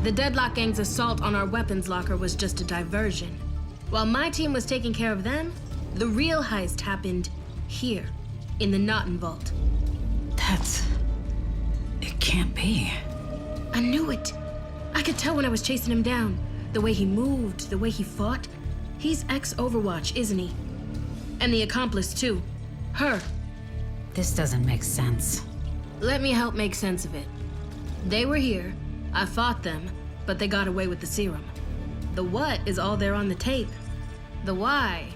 The Deadlock Gang's assault on our weapons locker was just a diversion. While my team was taking care of them, the real heist happened here, in the Naughton Vault. It can't be. I knew it. I could tell when I was chasing him down. The way he moved, the way he fought. He's ex-Overwatch, isn't he? And the accomplice, too. Her. This doesn't make sense. Let me help make sense of it. They were here, I fought them, but they got away with the serum. The what is all there on the tape. The why,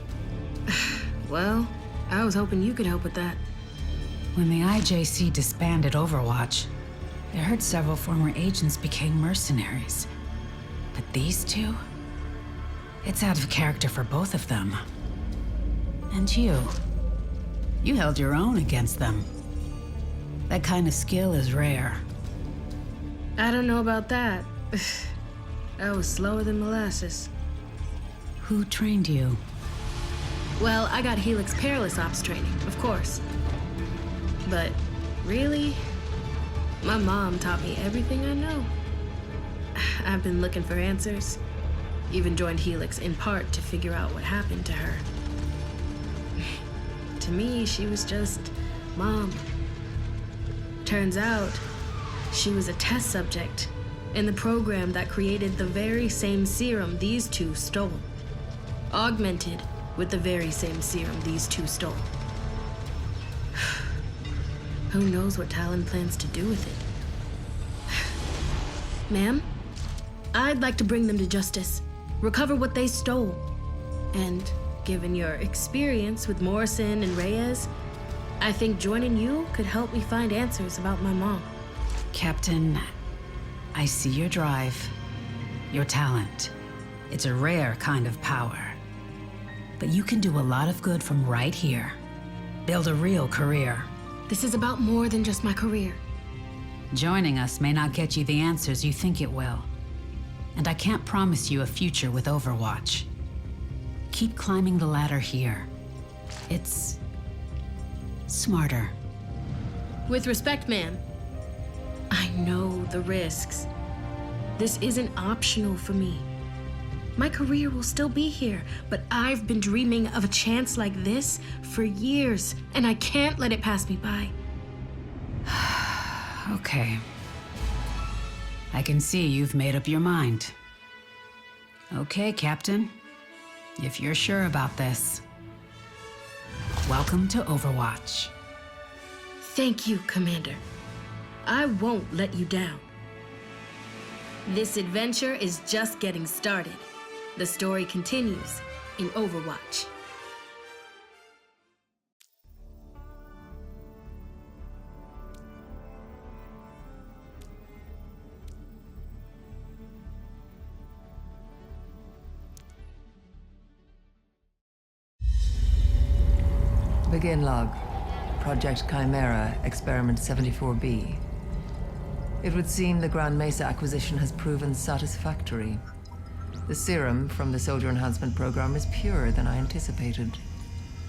well, I was hoping you could help with that. When the IJC disbanded Overwatch, I heard several former agents became mercenaries. But these two? It's out of character for both of them. And you held your own against them. That kind of skill is rare. I don't know about that. I was slower than molasses. Who trained you? Well, I got Helix Perilous Ops training, of course. But really, my mom taught me everything I know. I've been looking for answers. Even joined Helix in part to figure out what happened to her. To me, she was just Mom. Turns out, she was a test subject in the program that created the very same serum these two stole. Augmented with the very same serum these two stole. Who knows what Talon plans to do with it? Ma'am, I'd like to bring them to justice, recover what they stole. And given your experience with Morrison and Reyes, I think joining you could help me find answers about my mom. Captain, I see your drive, your talent. It's a rare kind of power. But you can do a lot of good from right here. Build a real career. This is about more than just my career. Joining us may not get you the answers you think it will. And I can't promise you a future with Overwatch. Keep climbing the ladder here. It's smarter. With respect, ma'am, I know the risks. This isn't optional for me. My career will still be here, but I've been dreaming of a chance like this for years, and I can't let it pass me by. Okay. I can see you've made up your mind. Okay, Captain. If you're sure about this, welcome to Overwatch. Thank you, Commander. I won't let you down. This adventure is just getting started. The story continues in Overwatch. Begin log. Project Chimera, Experiment 74B. It would seem the Grand Mesa acquisition has proven satisfactory. The serum from the Soldier Enhancement Program is purer than I anticipated.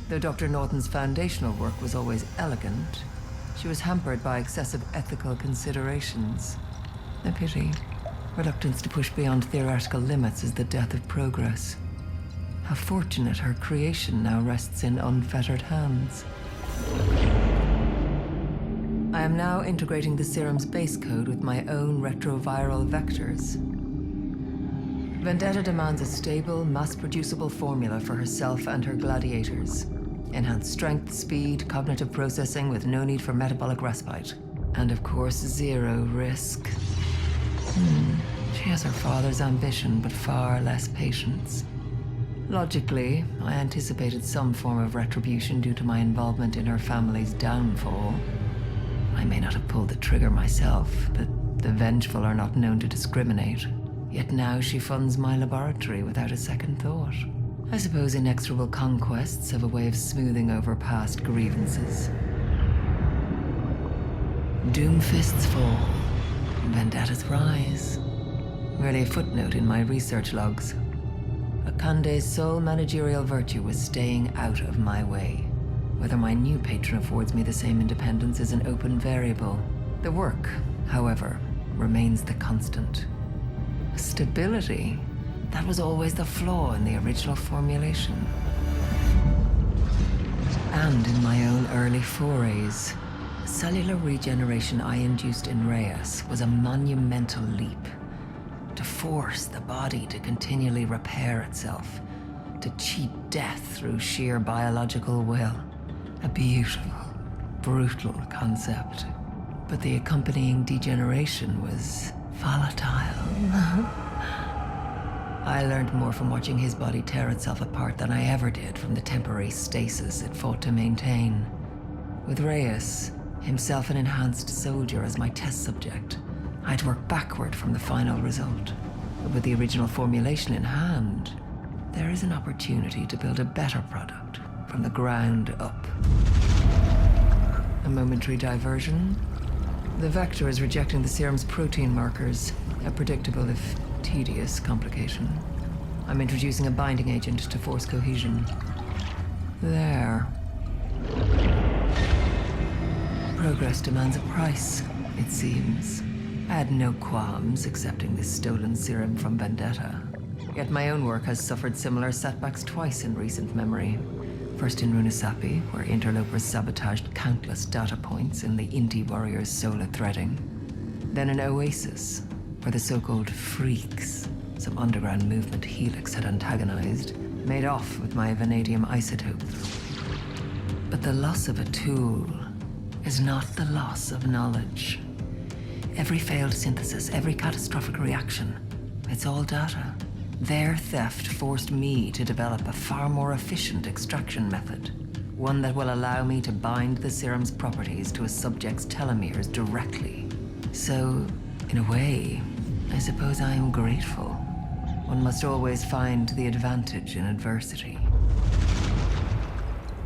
Though Dr. Norton's foundational work was always elegant, she was hampered by excessive ethical considerations. A pity. Reluctance to push beyond theoretical limits is the death of progress. How fortunate her creation now rests in unfettered hands. I am now integrating the serum's base code with my own retroviral vectors. Vendetta demands a stable, mass-producible formula for herself and her gladiators. Enhanced strength, speed, cognitive processing with no need for metabolic respite. And of course, zero risk. She has her father's ambition, but far less patience. Logically, I anticipated some form of retribution due to my involvement in her family's downfall. I may not have pulled the trigger myself, but the vengeful are not known to discriminate. Yet now she funds my laboratory without a second thought. I suppose inexorable conquests have a way of smoothing over past grievances. Doomfists fall, vendettas rise. Merely a footnote in my research logs. Akande's sole managerial virtue was staying out of my way. Whether my new patron affords me the same independence is an open variable. The work, however, remains the constant. Stability? That was always the flaw in the original formulation. And in my own early forays, the cellular regeneration I induced in Reyes was a monumental leap. To force the body to continually repair itself, to cheat death through sheer biological will. A beautiful, brutal concept. But the accompanying degeneration was volatile. I learned more from watching his body tear itself apart than I ever did from the temporary stasis it fought to maintain. With Reyes, himself an enhanced soldier as my test subject, I'd work backward from the final result. But with the original formulation in hand, there is an opportunity to build a better product from the ground up. A momentary diversion. The Vector is rejecting the serum's protein markers, a predictable if tedious complication. I'm introducing a binding agent to force cohesion. There. Progress demands a price, it seems. I had no qualms accepting this stolen serum from Vendetta. Yet my own work has suffered similar setbacks twice in recent memory. First in Runasapi, where interlopers sabotaged countless data points in the Inti warrior's solar threading. Then in Oasis, where the so-called freaks, some underground movement helix had antagonized, made off with my vanadium isotope. But the loss of a tool is not the loss of knowledge. Every failed synthesis, every catastrophic reaction, it's all data. Their theft forced me to develop a far more efficient extraction method. One that will allow me to bind the serum's properties to a subject's telomeres directly. So, in a way, I suppose I am grateful. One must always find the advantage in adversity.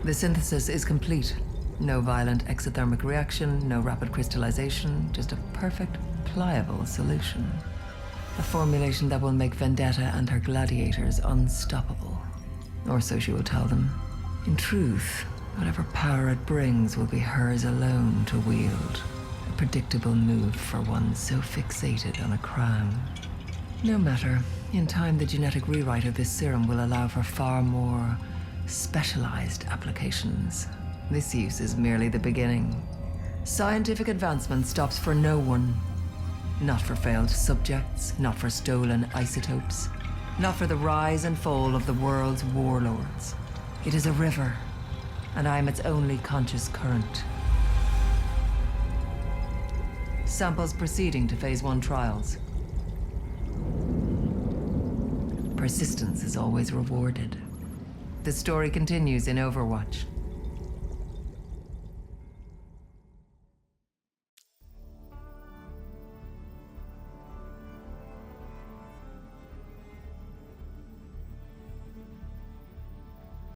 The synthesis is complete. No violent exothermic reaction, no rapid crystallization, just a perfect, pliable solution. A formulation that will make Vendetta and her gladiators unstoppable. Or so she will tell them. In truth, whatever power it brings will be hers alone to wield. A predictable move for one so fixated on a crown. No matter. In time, the genetic rewrite of this serum will allow for far more specialized applications. This use is merely the beginning. Scientific advancement stops for no one. Not for failed subjects, not for stolen isotopes, not for the rise and fall of the world's warlords. It is a river, and I am its only conscious current. Samples proceeding to Phase 1 trials. Persistence is always rewarded. The story continues in Overwatch.